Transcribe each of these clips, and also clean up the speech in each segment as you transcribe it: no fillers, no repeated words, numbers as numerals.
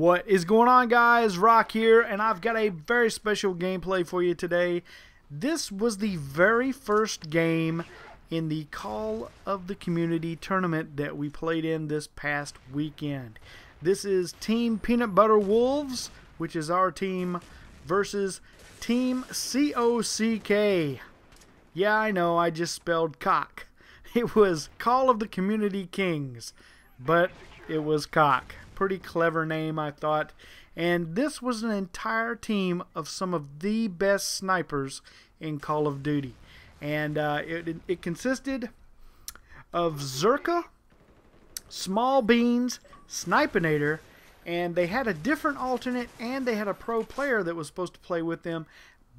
What is going on, guys? Rock here, and I've got a very special gameplay for you today. This was the very first game in the Call of the Community tournament that we played in this past weekend. This is Team Peanut Butter Wolves, which is our team, versus Team C.O.C.K. Yeah, I know, I just spelled CoC. It was Call of the Community Kings, but it was CoC. Pretty clever name, I thought. And this was an entire team of some of the best snipers in Call of Duty. And it consisted of Zerkaa, Small Beans, Snipinator, and they had a different alternate, and they had a pro player that was supposed to play with them.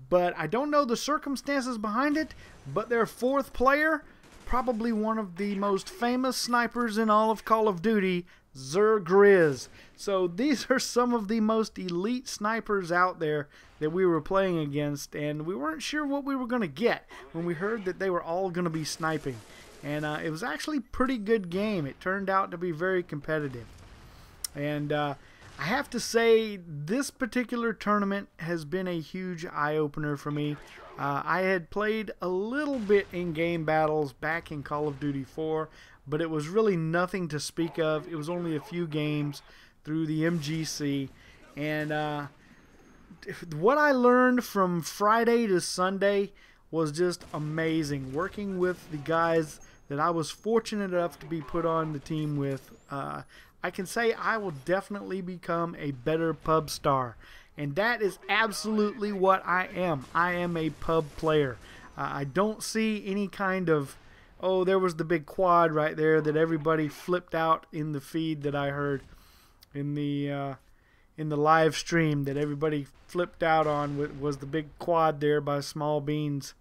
But I don't know the circumstances behind it, but their fourth player, probably one of the most famous snipers in all of Call of Duty, zzirGrizz. So these are some of the most elite snipers out there that we were playing against, and we weren't sure what we were going to get when we heard that they were all going to be sniping. And it was actually a pretty good game. It turned out to be very competitive. And I have to say, this particular tournament has been a huge eye-opener for me. I had played a little bit in game battles back in Call of Duty 4, but it was really nothing to speak of. It was only a few games through the MGC. And what I learned from Friday to Sunday was just amazing. Working with the guys that I was fortunate enough to be put on the team with, I can say I will definitely become a better pub star. And that is absolutely what I am. I am a pub player. I don't see any kind of, oh, there was the big quad right there that everybody flipped out in the feed that I heard in the live stream, that everybody flipped out on, was the big quad there by Small Beans.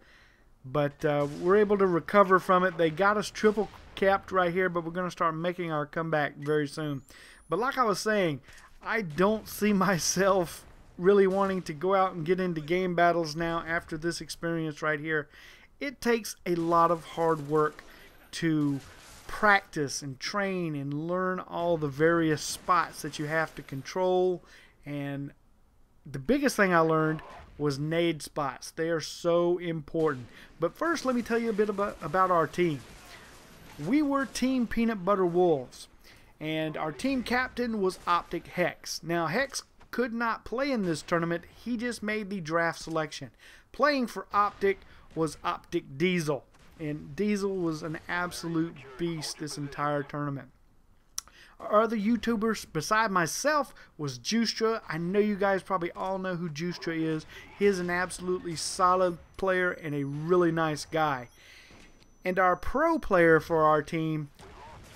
But we're able to recover from it. They got us triple capped right here, but we're going to start making our comeback very soon. But like I was saying, I don't see myself really wanting to go out and get into game battles now after this experience right here. It takes a lot of hard work to practice and train and learn all the various spots that you have to control. And the biggest thing I learned was nade spots. They are so important. But first, let me tell you a bit about our team. We were Team Peanut Butter Wolves, and our team captain was OpTic Hex. Now, Hex could not play in this tournament. He just made the draft selection. Playing for OpTic was OpTic Di3seL, and Di3seL was an absolute beast this entire tournament. Our other YouTubers beside myself was Juicetra. I know you guys probably all know who Juicetra is. He is an absolutely solid player and a really nice guy. And our pro player for our team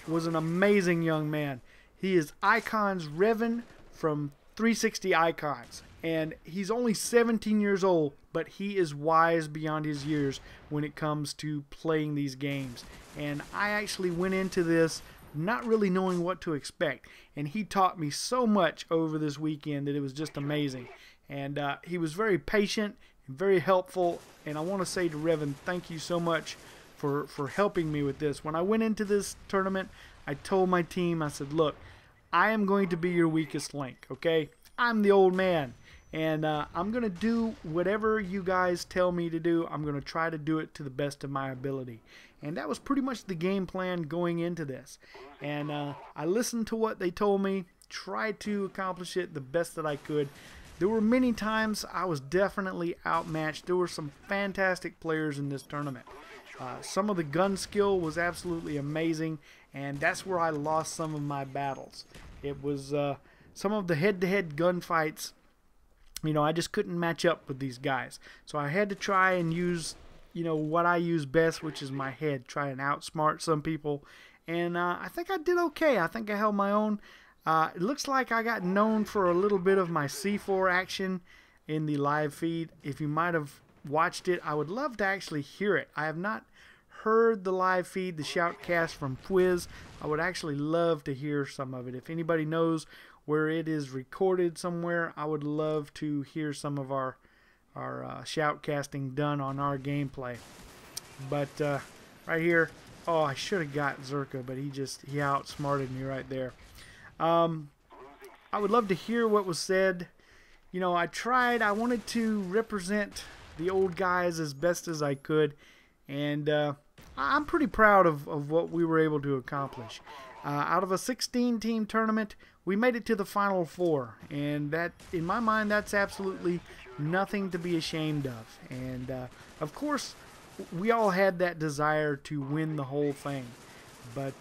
was an amazing young man. He is IcoNs Revan from 360 Icons, and he's only 17 years old, but he is wise beyond his years when it comes to playing these games. And I actually went into this not really knowing what to expect, and he taught me so much over this weekend that it was just amazing. And he was very patient and very helpful, and I want to say to Revan, thank you so much for helping me with this. When I went into this tournament, I told my team, I said, look, I am going to be your weakest link, okay? I'm the old man, and I'm going to do whatever you guys tell me to do. I'm going to try to do it to the best of my ability. And that was pretty much the game plan going into this. And I listened to what they told me, tried to accomplish it the best that I could. There were many times I was definitely outmatched. There were some fantastic players in this tournament. Some of the gun skill was absolutely amazing, and that's where I lost some of my battles. It was some of the head-to-head gunfights, you know, I just couldn't match up with these guys. So I had to try and use, you know, what I use best, which is my head, try and outsmart some people. And I think I did okay. I think I held my own. It looks like I got known for a little bit of my C4 action in the live feed. If you might have watched it, I would love to actually hear it. I have not heard the live feed, the shoutcast from Fwiz. I would actually love to hear some of it. If anybody knows where it is recorded somewhere, I would love to hear some of our shoutcasting done on our gameplay. But right here, oh, I should have got Zerkaa, but he outsmarted me right there. I would love to hear what was said. You know, I wanted to represent the old guys as best as I could, and I'm pretty proud of what we were able to accomplish. Out of a 16-team tournament, we made it to the Final Four, and that, in my mind, that's absolutely nothing to be ashamed of. And of course, we all had that desire to win the whole thing, but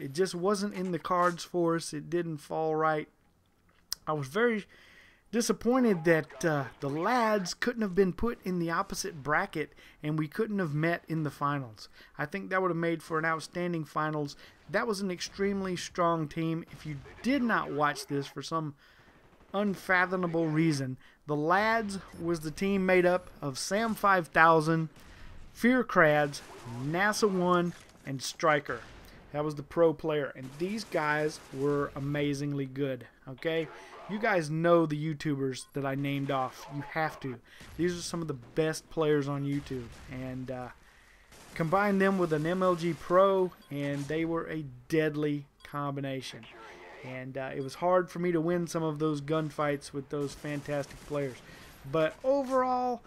it just wasn't in the cards for us. It didn't fall right. I was very disappointed that the lads couldn't have been put in the opposite bracket and we couldn't have met in the finals. I think that would have made for an outstanding finals. That was an extremely strong team. If you did not watch this for some unfathomable reason, the lads was the team made up of Sam 5000, Fear Crads, NASA 1, and Striker. That was the pro player, and these guys were amazingly good. Okay, you guys know the YouTubers that I named off. You have to. These are some of the best players on YouTube, and combine them with an MLG Pro, and they were a deadly combination. And it was hard for me to win some of those gunfights with those fantastic players. But overall,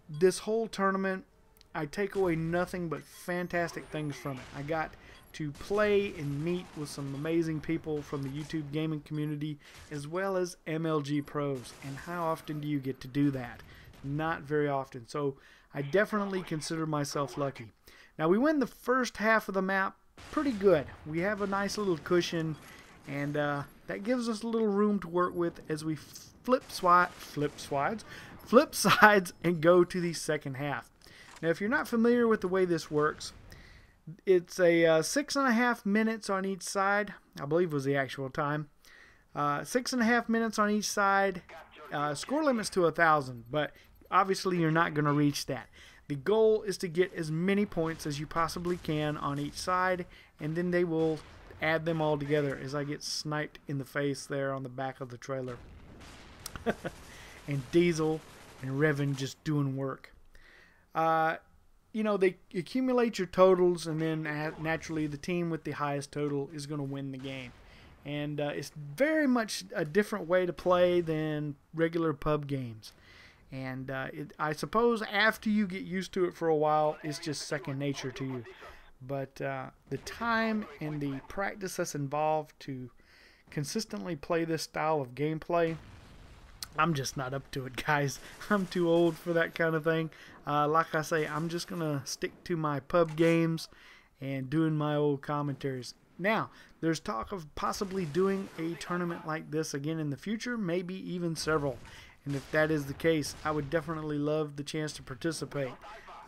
this whole tournament, I take away nothing but fantastic things from it. I got to play and meet with some amazing people from the YouTube gaming community, as well as MLG pros. And how often do you get to do that? Not very often. So I definitely consider myself lucky. Now, we win the first half of the map pretty good. We have a nice little cushion, and that gives us a little room to work with as we flip sides and go to the second half. Now, if you're not familiar with the way this works, it's a 6.5 minutes on each side. I believe was the actual time. 6.5 minutes on each side. Score limit's to 1,000, but obviously you're not going to reach that. The goal is to get as many points as you possibly can on each side, and then they will add them all together as I get sniped in the face there on the back of the trailer. And Diesel and Revan just doing work. You know, they accumulate your totals, and then naturally the team with the highest total is going to win the game. And it's very much a different way to play than regular pub games. And I suppose after you get used to it for a while, it's just second nature to you. But the time and the practice that's involved to consistently play this style of gameplay, I'm just not up to it, guys. I'm too old for that kind of thing. Like I say, I'm just going to stick to my pub games and doing my old commentaries. Now, there's talk of possibly doing a tournament like this again in the future, maybe even several. And if that is the case, I would definitely love the chance to participate.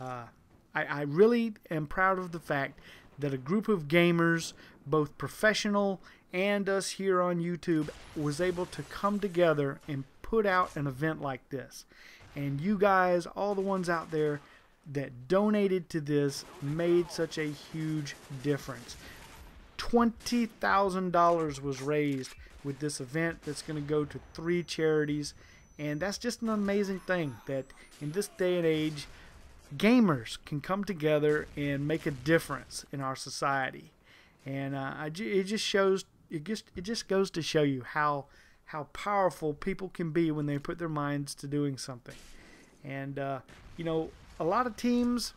I really am proud of the fact that a group of gamers, both professional and us here on YouTube, was able to come together and put out an event like this. And you guys, all the ones out there that donated to this, made such a huge difference. $20,000 was raised with this event that's going to go to 3 charities. And that's just an amazing thing, that in this day and age, gamers can come together and make a difference in our society. And it just goes to show you how powerful people can be when they put their minds to doing something. And you know, a lot of teams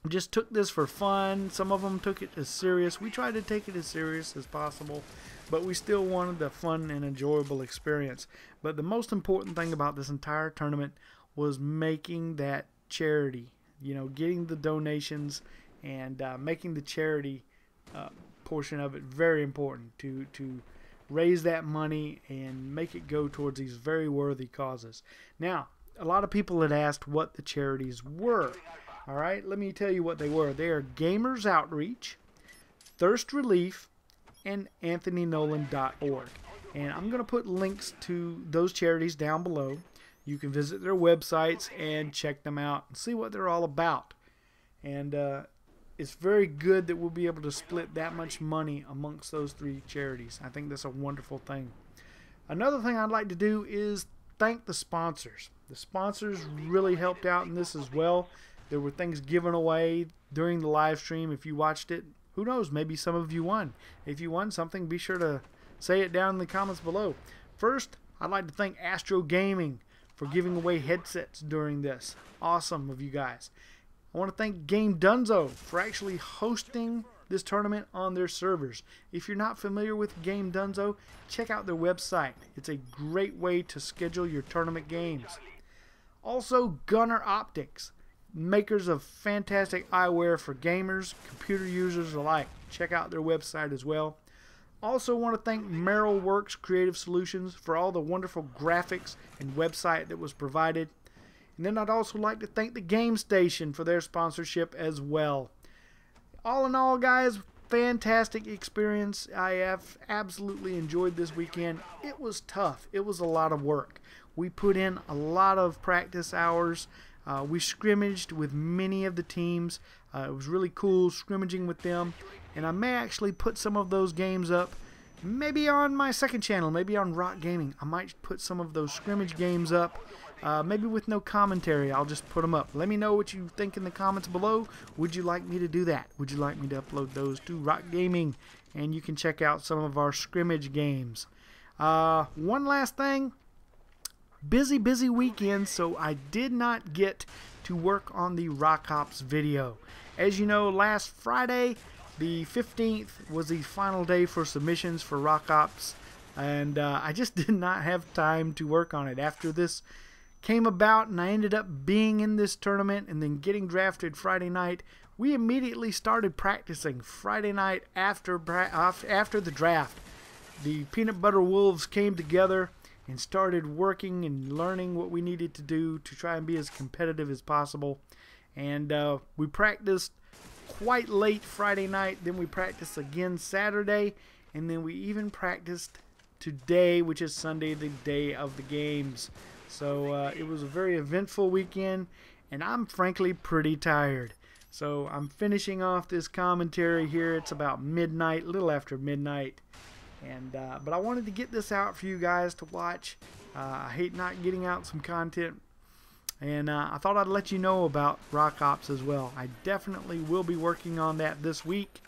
just took this for fun. Some of them took it as serious. We tried to take it as serious as possible, but we still wanted a fun and enjoyable experience. But the most important thing about this entire tournament was making that charity, you know, getting the donations and making the charity portion of it very important to raise that money and make it go towards these very worthy causes. Now, a lot of people had asked what the charities were. All right, let me tell you what they were. They are Gamers Outreach, Thirst Relief, and AnthonyNolan.org. And I'm going to put links to those charities down below. You can visit their websites and check them out and see what they're all about. And it's very good that we'll be able to split that much money amongst those 3 charities. I think that's a wonderful thing. Another thing I'd like to do is thank the sponsors. The sponsors really helped out in this as well. There were things given away during the live stream. If you watched it, who knows, maybe some of you won. If you won something, be sure to say it down in the comments below. First, I'd like to thank Astro Gaming for giving away headsets during this. Awesome of you guys. I want to thank Game Dunzo for actually hosting this tournament on their servers. If you're not familiar with Game Dunzo, check out their website. It's a great way to schedule your tournament games. Also, Gunner Optics, makers of fantastic eyewear for gamers, computer users alike. Check out their website as well. Also want to thank Merrill Works Creative Solutions for all the wonderful graphics and website that was provided. And then I'd also like to thank the Game Station for their sponsorship as well. All in all, guys, fantastic experience. I have absolutely enjoyed this weekend. It was tough. It was a lot of work. We put in a lot of practice hours. We scrimmaged with many of the teams. It was really cool scrimmaging with them. And I may actually put some of those games up, maybe on my second channel, maybe on Rock Gaming. I might put some of those scrimmage games up, maybe with no commentary. I'll just put them up. Let me know what you think in the comments below. Would you like me to do that? Would you like me to upload those to Rock Gaming? And you can check out some of our scrimmage games. One last thing. Busy weekend, so I did not get to work on the Rock Ops video. As you know, last Friday, the 15th, was the final day for submissions for Rock Ops, and I just did not have time to work on it. After this came about and I ended up being in this tournament and then getting drafted Friday night, we immediately started practicing Friday night after the draft. The Peanut Butter Wolves came together and started working and learning what we needed to do to try and be as competitive as possible. And we practiced quite late Friday night, then we practiced again Saturday, and then we even practiced today, which is Sunday, the day of the games. So it was a very eventful weekend, and I'm frankly pretty tired. So I'm finishing off this commentary here. It's about midnight, a little after midnight. And but I wanted to get this out for you guys to watch. I hate not getting out some content, and I thought I'd let you know about Rock Ops as well. I definitely will be working on that this week.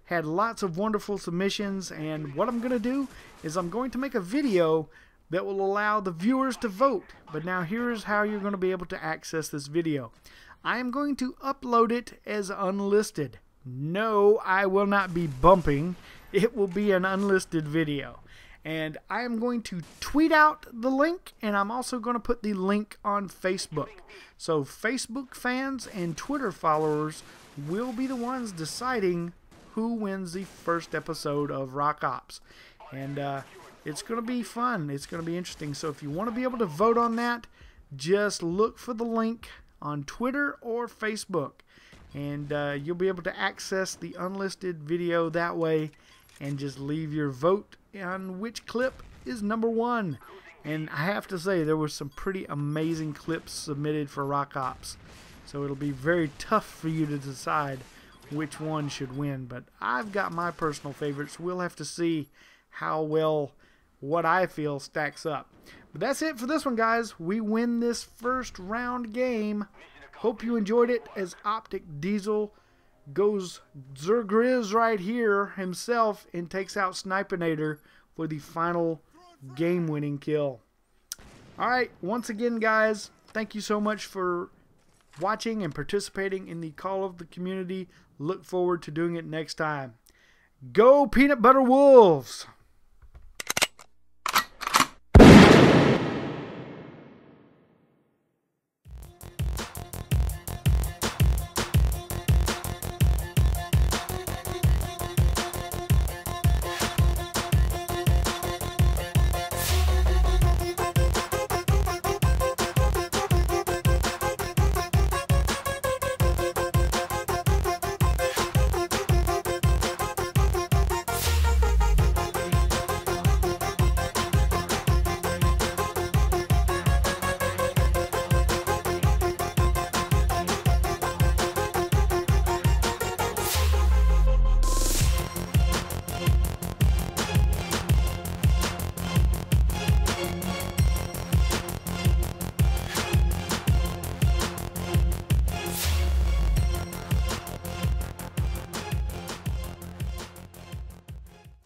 Had lots of wonderful submissions, and what I'm going to do is I'm going to make a video that will allow the viewers to vote. But now here's how you're going to be able to access this video. I am going to upload it as unlisted. No, I will not be bumping. It will be an unlisted video. And I am going to tweet out the link, and I'm also going to put the link on Facebook. So Facebook fans and Twitter followers will be the ones deciding who wins the first episode of Rock Ops. And it's going to be fun. It's going to be interesting. So if you want to be able to vote on that, just look for the link on Twitter or Facebook. And you'll be able to access the unlisted video that way and just leave your vote on which clip is #1. And I have to say, there were some pretty amazing clips submitted for Rock Ops. So it'll be very tough for you to decide which one should win. But I've got my personal favorites. We'll have to see how well what I feel stacks up. But that's it for this one, guys. We win this first round game. Hope you enjoyed it as OpTic Di3seL goes zzirGrizz right here himself and takes out Snipinator for the final game-winning kill. Alright, once again, guys, thank you so much for watching and participating in the call of the community. Look forward to doing it next time. Go Peanut Butter Wolves!